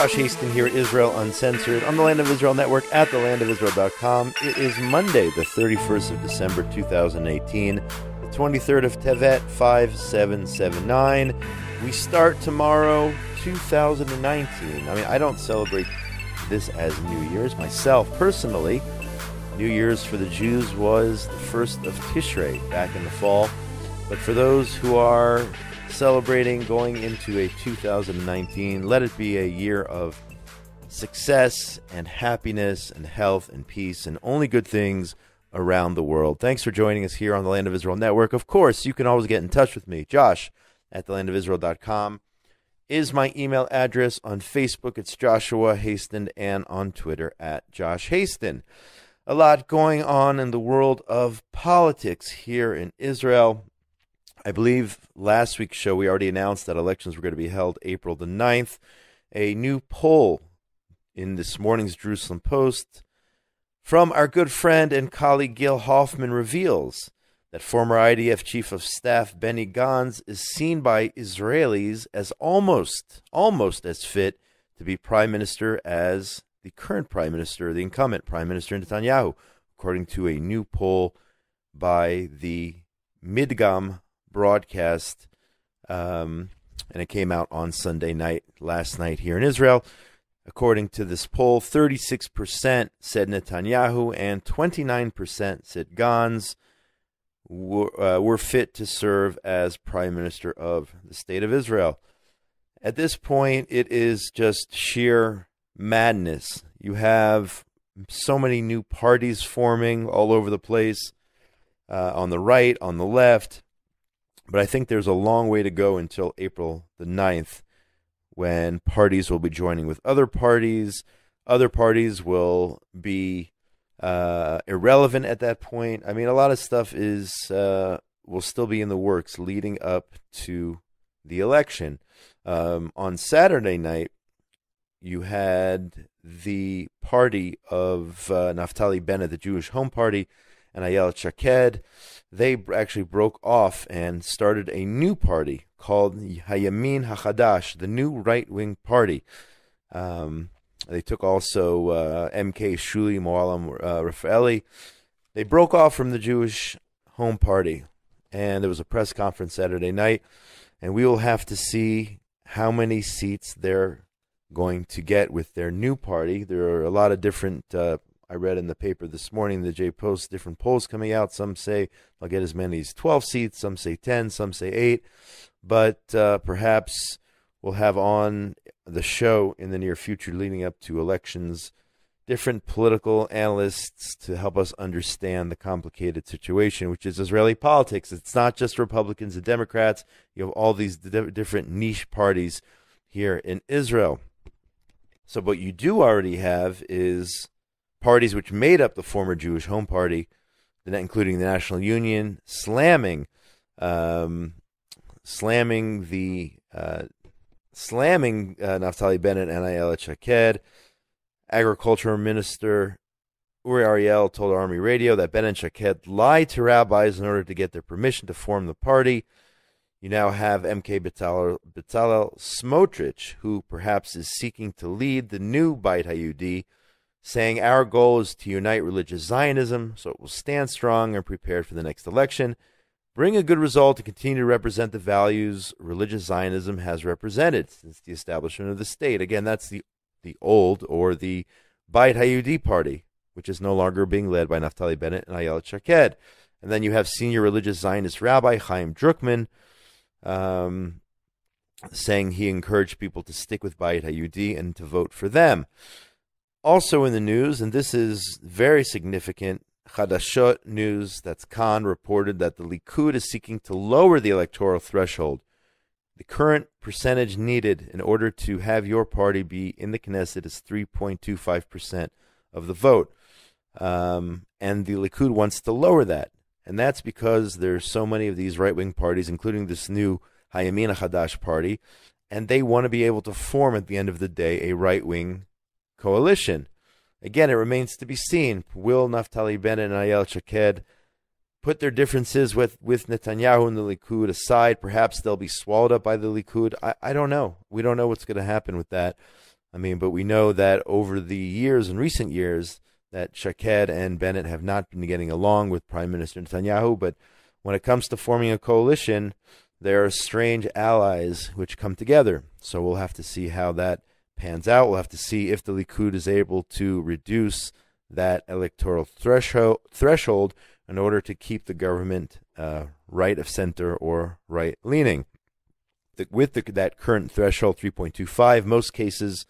Josh Hasten here at Israel Uncensored on the Land of Israel Network at thelandofisrael.com. It is Monday, the 31st of December, 2018, the 23rd of Tevet, 5779. We start tomorrow, 2019. I don't celebrate this as New Year's myself personally. New Year's for the Jews was the 1st of Tishrei back in the fall. But for those who are celebrating going into a 2019, let it be a year of success and happiness and health and peace and only good things around the world. Thanks for joining us here on the Land of Israel Network. Of course, you can always get in touch with me. Josh at thelandofisrael.com is my email address. On Facebook, it's Joshua Hasten, and on Twitter at Josh Hasten. A lot going on in the world of politics here in Israel. I believe last week's show we already announced that elections were going to be held April the 9th. A new poll in this morning's Jerusalem Post from our good friend and colleague Gil Hoffman reveals that former IDF Chief of Staff Benny Gantz is seen by Israelis as almost as fit to be prime minister as the current prime minister, the incumbent prime minister Netanyahu, according to a new poll by the Midgam broadcast, and it came out on Sunday night, last night here in Israel. According to this poll, 36% said Netanyahu and 29% said Gantz were fit to serve as prime minister of the state of Israel. At this point, it is just sheer madness. You have so many new parties forming all over the place, on the right, on the left. But I think there's a long way to go until April the 9th, when parties will be joining with other parties. Other parties will be irrelevant at that point. A lot of stuff will still be in the works leading up to the election. On Saturday night, you had the party of Naftali Bennett, the Jewish Home Party, and Ayelet Shaked. They actually broke off and started a new party called Hayamin HaChadash, the new right-wing party. They took also MK Shuli Moalam Rafaeli. They broke off from the Jewish Home Party, and there was a press conference Saturday night, and we will have to see how many seats they're going to get with their new party. There are a lot of different I read in the paper this morning, the J Post, different polls coming out. Some say they'll get as many as 12 seats, some say 10, some say 8. But perhaps we'll have on the show in the near future leading up to elections different political analysts to help us understand the complicated situation, which is Israeli politics. It's not just Republicans and Democrats. You have all these different niche parties here in Israel. So what you do already have is parties which made up the former Jewish Home Party, including the National Union, slamming Naftali Bennett and Ayelet Shaked. Agriculture Minister Uri Ariel told Army Radio that Bennett and Shaked lied to rabbis in order to get their permission to form the party. You now have MK Bezalel Smotrich, who perhaps is seeking to lead the new Beit HaYehudi, saying our goal is to unite religious Zionism so it will stand strong and prepared for the next election, bring a good result, and continue to represent the values religious Zionism has represented since the establishment of the state. Again, that's the old, or the Beit HaYehudi party, which is no longer being led by Naftali Bennett and Ayelet Shaked. And then you have senior religious Zionist Rabbi Chaim Druckman saying he encouraged people to stick with Beit HaYehudi and to vote for them. Also in the news, and this is very significant, Chadashot News, that's Khan, reported that the Likud is seeking to lower the electoral threshold. The current percentage needed in order to have your party be in the Knesset is 3.25% of the vote. And the Likud wants to lower that. And that's because there's so many of these right-wing parties, including this new Hayamin HaChadash party, and they want to be able to form, at the end of the day, a right-wing coalition. Again, it remains to be seen. Will Naftali Bennett and Ayelet Shaked put their differences with Netanyahu and the Likud aside? Perhaps they'll be swallowed up by the Likud. I don't know. We don't know what's going to happen with that. I mean, but we know that over the years, in recent years, that Shaked and Bennett have not been getting along with Prime Minister Netanyahu. But when it comes to forming a coalition, there are strange allies which come together. So we'll have to see how that pans out. We'll have to see if the Likud is able to reduce that electoral threshold in order to keep the government right of center or right leaning. With that current threshold, 3.25, most cases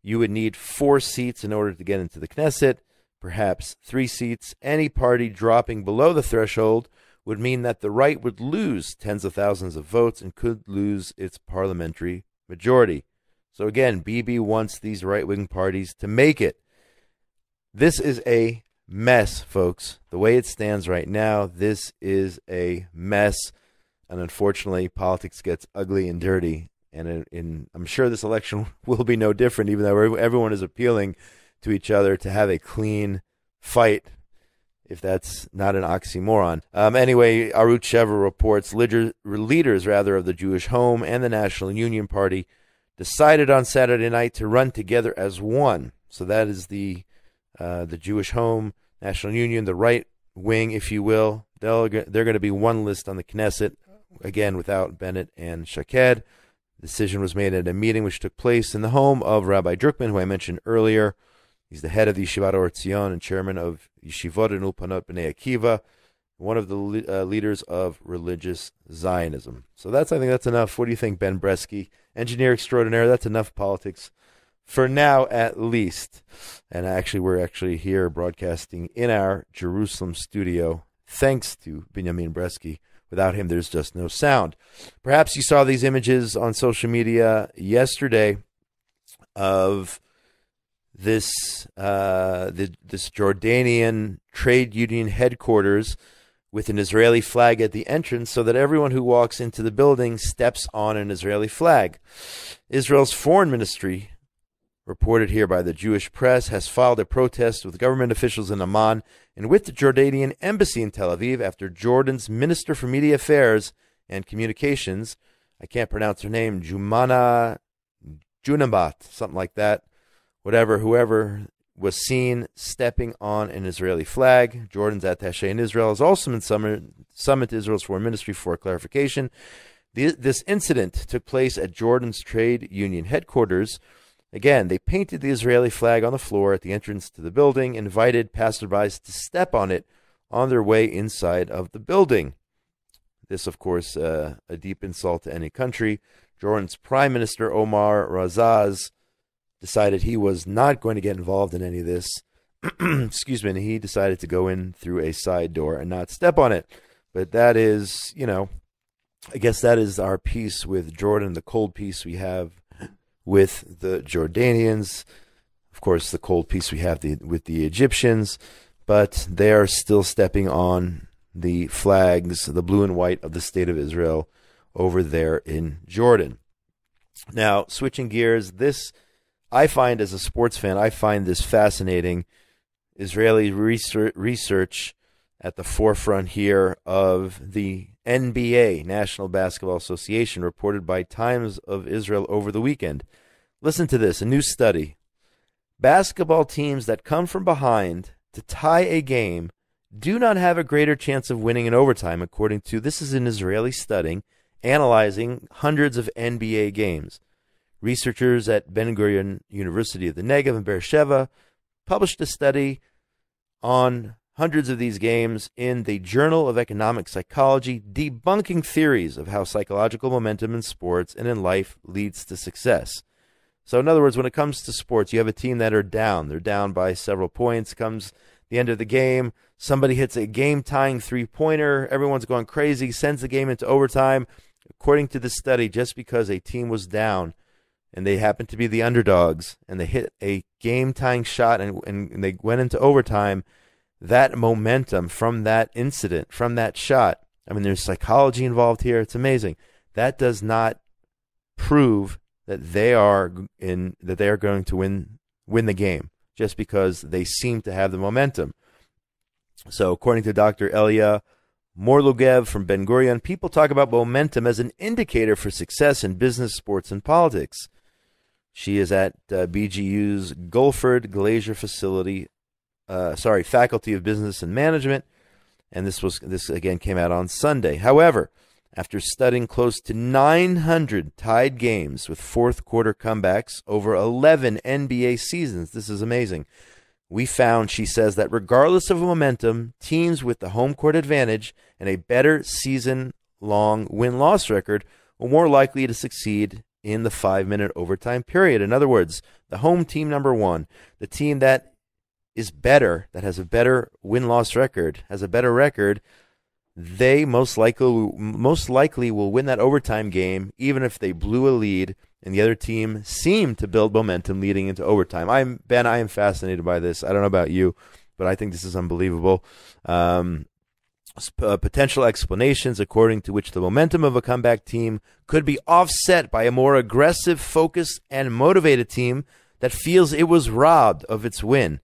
you would need 4 seats in order to get into the Knesset, perhaps 3 seats. Any party dropping below the threshold would mean that the right would lose tens of thousands of votes and could lose its parliamentary majority. So again, Bibi wants these right-wing parties to make it. This is a mess, folks. The way it stands right now, this is a mess. And unfortunately, politics gets ugly and dirty. And I'm sure this election will be no different, even though everyone is appealing to each other to have a clean fight, if that's not an oxymoron. Anyway, Arutz Sheva reports leaders of the Jewish Home and the National Union Party decided on Saturday night to run together as one. So that is the Jewish Home, National Union, the right wing, if you will. They're going to be one list on the Knesset, again, without Bennett and Shaked. The decision was made at a meeting which took place in the home of Rabbi Druckman, who I mentioned earlier. He's the head of the Yeshivat Or Tzion and chairman of Yeshivot and Ulpanot B'nai Akiva, one of the leaders of religious Zionism. So I think that's enough. What do you think, Ben Bresky? Engineer extraordinaire, that's enough politics for now, at least. And we're actually here broadcasting in our Jerusalem studio, thanks to Binyamin Bresky. Without him, there's just no sound. Perhaps you saw these images on social media yesterday of this Jordanian trade union headquarters with an Israeli flag at the entrance so that everyone who walks into the building steps on an Israeli flag. Israel's foreign ministry, reported here by the Jewish press, has filed a protest with government officials in Amman and with the Jordanian embassy in Tel Aviv after Jordan's Minister for Media Affairs and Communications, I can't pronounce her name, Junabat, something like that, whoever was seen stepping on an Israeli flag. Jordan's attaché in Israel has also been summoned to Israel's foreign ministry for clarification. This incident took place at Jordan's trade union headquarters. Again, they painted the Israeli flag on the floor at the entrance to the building, invited passersby to step on it on their way inside of the building. This, of course, a deep insult to any country. Jordan's Prime Minister Omar Razaz decided he was not going to get involved in any of this. Excuse me, and he decided to go in through a side door and not step on it. But that is, I guess that is our peace with Jordan, the cold peace we have with the Jordanians. Of course, the cold peace we have with the Egyptians, but they are still stepping on the flags, the blue and white of the State of Israel over there in Jordan. Now, switching gears, I find, as a sports fan, I find this fascinating. Israeli research at the forefront here of the NBA, National Basketball Association, reported by Times of Israel over the weekend. Listen to this, a new study. Basketball teams that come from behind to tie a game do not have a greater chance of winning in overtime, according to, this is an Israeli study, analyzing hundreds of NBA games. Researchers at Ben-Gurion University of the Negev in Beersheba published a study on hundreds of these games in the Journal of Economic Psychology, debunking theories of how psychological momentum in sports and in life leads to success. So in other words, when it comes to sports, you have a team that are down. They're down by several points. Comes the end of the game, somebody hits a game-tying three-pointer. Everyone's going crazy, sends the game into overtime. According to the study, just because a team was down and they happened to be the underdogs and they hit a game-tying shot and they went into overtime, that momentum from that incident, from that shot, I mean, there's psychology involved here. It's amazing. That does not prove that they are going to win the game just because they seem to have the momentum. So, according to Dr. Elia Morlugev from Ben Gurion, people talk about momentum as an indicator for success in business, sports, and politics. She is at BGU's Guilford Glacier Faculty of Business and Management, and this again came out on Sunday. However, after studying close to 900 tied games with fourth quarter comebacks over 11 NBA seasons, this is amazing, we found, she says, that regardless of momentum, teams with the home court advantage and a better season-long win-loss record were more likely to succeed in the 5-minute overtime period. In other words, the home team number one, the team that is better, that has a better win-loss record, has a better record, they most likely will win that overtime game, even if they blew a lead and the other team seemed to build momentum leading into overtime. I am fascinated by this. I don't know about you, but I think this is unbelievable. Potential explanations according to which the momentum of a comeback team could be offset by a more aggressive, focused, and motivated team that feels it was robbed of its win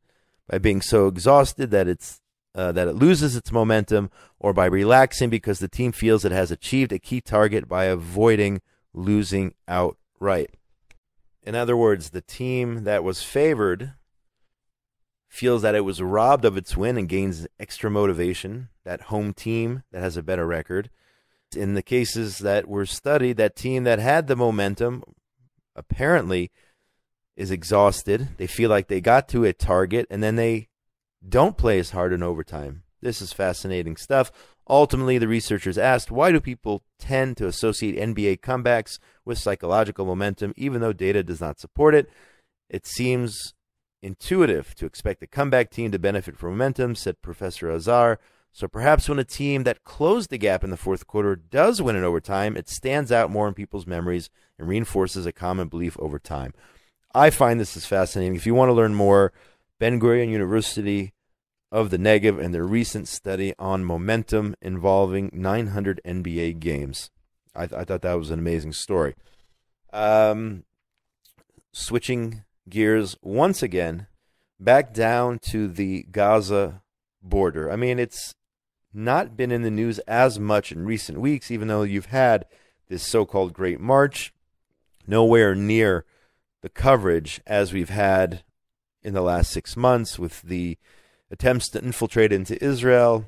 by being so exhausted that it loses its momentum, or by relaxing because the team feels it has achieved a key target by avoiding losing outright. In other words, the team that was favored feels that it was robbed of its win and gains extra motivation. That home team that has a better record. In the cases that were studied, that team that had the momentum apparently is exhausted. They feel like they got to a target, and then they don't play as hard in overtime. This is fascinating stuff. Ultimately, the researchers asked, why do people tend to associate NBA comebacks with psychological momentum, even though data does not support it? It seems intuitive to expect the comeback team to benefit from momentum, said Professor Azar. So perhaps when a team that closed the gap in the fourth quarter does win in overtime, it stands out more in people's memories and reinforces a common belief over time. I find this is fascinating. If you want to learn more, Ben-Gurion University of the Negev and their recent study on momentum involving 900 NBA games. I thought that was an amazing story. Switching gears once again, back down to the Gaza border. I mean, it's not been in the news as much in recent weeks, even though you've had this so-called Great March. Nowhere near the coverage as we've had in the last 6 months with the attempts to infiltrate into Israel,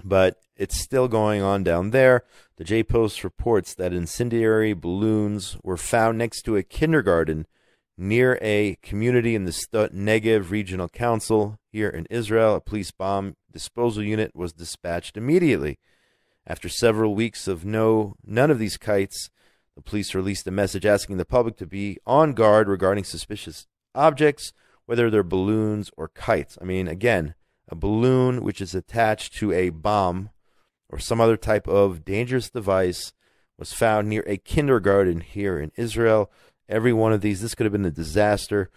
but it's still going on down there. The J-Post reports that incendiary balloons were found next to a kindergarten near a community in the Sdot Negev Regional Council here in Israel. A police bomb disposal unit was dispatched immediately. After several weeks of none of these kites, the police released a message asking the public to be on guard regarding suspicious objects, whether they're balloons or kites. I mean, again, a balloon which is attached to a bomb or some other type of dangerous device was found near a kindergarten here in Israel. Every one of these, this could have been a disaster.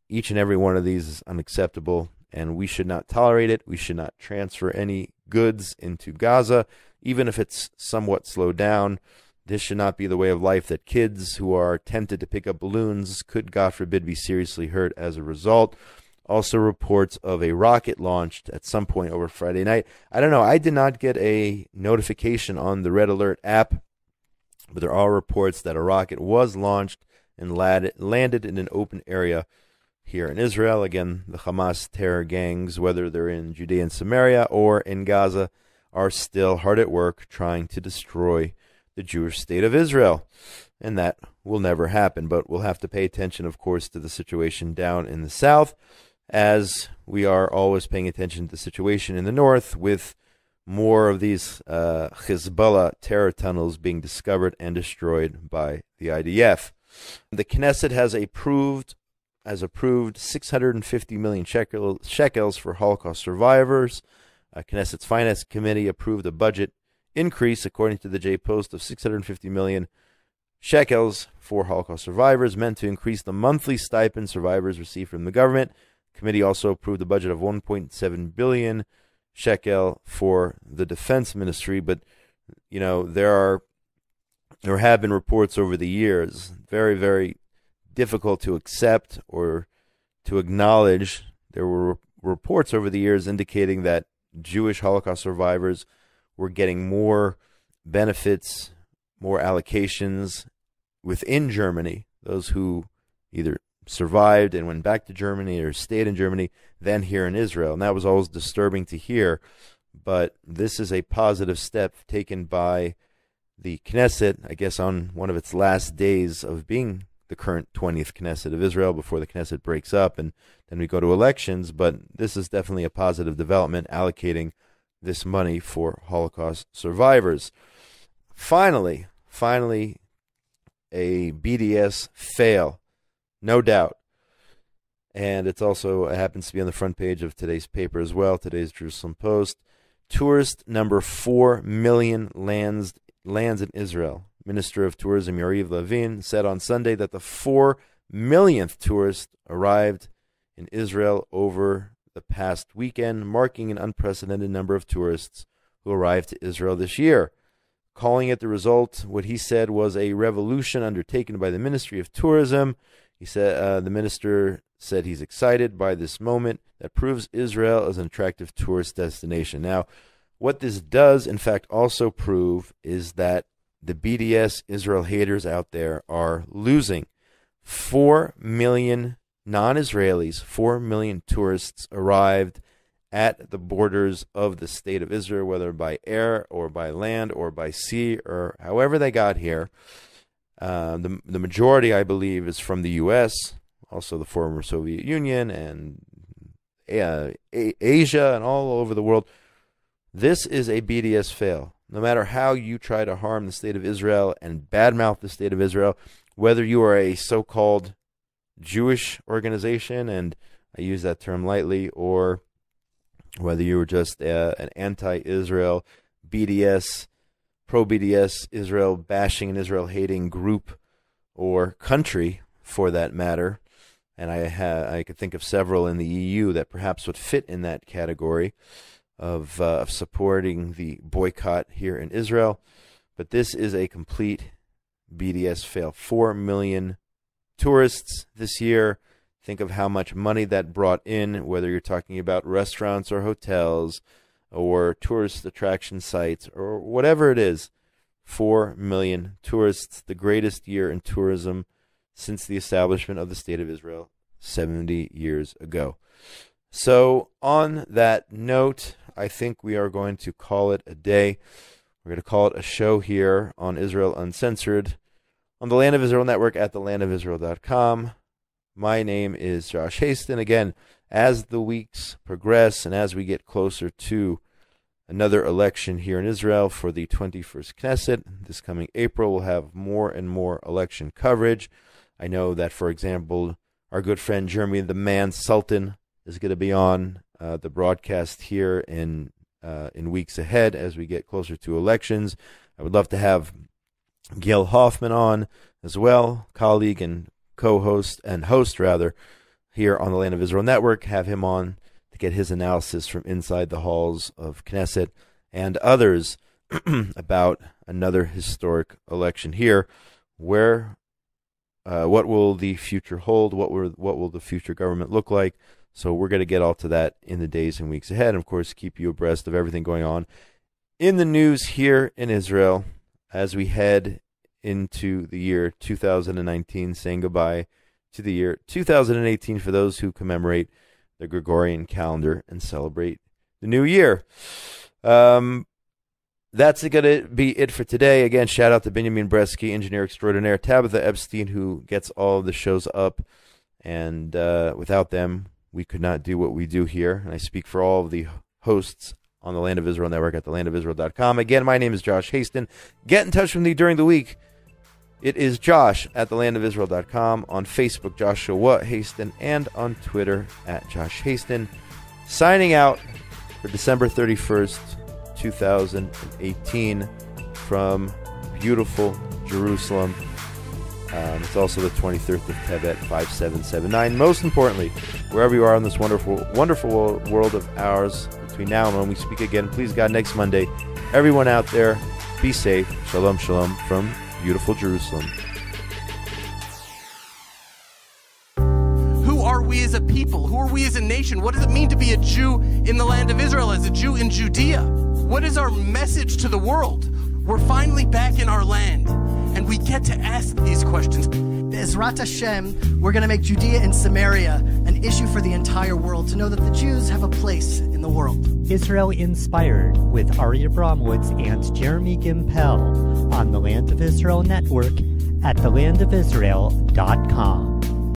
Each and every one of these is unacceptable, and we should not tolerate it. We should not transfer any goods into Gaza, even if it's somewhat slowed down. This should not be the way of life that kids who are tempted to pick up balloons could, God forbid, be seriously hurt as a result. Also reports of a rocket launched at some point over Friday night. I don't know. I did not get a notification on the Red Alert app, but there are reports that a rocket was launched and landed in an open area here in Israel. Again, the Hamas terror gangs, whether they're in Judea and Samaria or in Gaza, are still hard at work trying to destroy the Jewish state of Israel. And that will never happen. But we'll have to pay attention, of course, to the situation down in the south, as we are always paying attention to the situation in the north with more of these Hezbollah terror tunnels being discovered and destroyed by the IDF. The Knesset has approved 650 million shekels for Holocaust survivors. Knesset's Finance Committee approved a budget increase, according to the J-Post, of 650 million shekels for Holocaust survivors, meant to increase the monthly stipend survivors receive from the government. The committee also approved a budget of 1.7 billion shekel for the defense ministry. But, you know, there have been reports over the years, very, very difficult to accept or to acknowledge. There were reports over the years indicating that Jewish Holocaust survivors were getting more benefits, more allocations within Germany, those who either survived and went back to Germany or stayed in Germany than here in Israel. And that was always disturbing to hear. But this is a positive step taken by the Knesset, I guess on one of its last days of being the current 20th Knesset of Israel before the Knesset breaks up and then we go to elections. But this is definitely a positive development, allocating this money for Holocaust survivors. Finally, a BDS fail, no doubt. And it's also, it happens to be on the front page of today's paper as well, today's Jerusalem Post. Tourist number 4 million lands in Israel. Minister of Tourism Yariv Levin said on Sunday that the 4 millionth tourist arrived in Israel over the past weekend, marking an unprecedented number of tourists who arrived to Israel this year. Calling it the result, what he said was a revolution undertaken by the Ministry of Tourism. He said the minister said he's excited by this moment that proves Israel as an attractive tourist destination. Now, what this does, in fact, also prove is that the BDS Israel haters out there are losing. 4 million non-Israelis, 4 million tourists arrived at the borders of the state of Israel, whether by air or by land or by sea or however they got here. The majority, I believe, is from the U.S., also the former Soviet Union and Asia and all over the world. This is a BDS fail. No matter how you try to harm the state of Israel and badmouth the state of Israel, whether you are a so-called Jewish organization, and I use that term lightly, or whether you were just an anti-Israel, BDS, pro-BDS, Israel bashing and Israel hating group or country for that matter, and I could think of several in the EU that perhaps would fit in that category of supporting the boycott here in Israel. But this is a complete BDS fail. 4 million tourists this year. Think of how much money that brought in, whether you're talking about restaurants or hotels or tourist attraction sites or whatever it is. 4 million tourists, the greatest year in tourism since the establishment of the State of Israel 70 years ago. So on that note, I think we are going to call it a day. We're going to call it a show here on Israel Uncensored on the Land of Israel Network at thelandofisrael.com. My name is Josh Hasten. Again, as the weeks progress and as we get closer to another election here in Israel for the 21st Knesset, this coming April, we'll have more and more election coverage. I know that, for example, our good friend Jeremy the Man Sultan is going to be on the broadcast here in weeks ahead as we get closer to elections. I would love to have Gail Hoffman on as well, colleague and co-host and host rather here on the Land of Israel Network. Have him on to get his analysis from inside the halls of Knesset and others about another historic election here. Where what will the future hold? What will the future government look like? So we're going to get all to that in the days and weeks ahead. And of course, keep you abreast of everything going on in the news here in Israel as we head into the year 2019, saying goodbye to the year 2018 for those who commemorate the Gregorian calendar and celebrate the new year. That's going to be it for today. Again, shout out to Benjamin Bresky, engineer extraordinaire, Tabitha Epstein, who gets all of the shows up. And without them, we could not do what we do here. And I speak for all of the hosts on the Land of Israel Network at thelandofisrael.com. Again, my name is Josh Hasten. Get in touch with me during the week. It is Josh at thelandofisrael.com, on Facebook, Joshua Hasten, and on Twitter at Josh Hasten. Signing out for December 31st, 2018 from beautiful Jerusalem. It's also the 23rd of Tevet, 5779. Most importantly, wherever you are in this wonderful, wonderful world of ours, between now and when we speak again, please God, next Monday, everyone out there, be safe. Shalom, shalom from beautiful Jerusalem. Who are we as a people? Who are we as a nation? What does it mean to be a Jew in the land of Israel, as a Jew in Judea? What is our message to the world? We're finally back in our land, and we get to ask these questions. Ezrat Hashem, we're going to make Judea and Samaria an issue for the entire world, to know that the Jews have a place in the world. Israel Inspired with Aria Bromwoods and Jeremy Gimpel on the Land of Israel Network at thelandofisrael.com.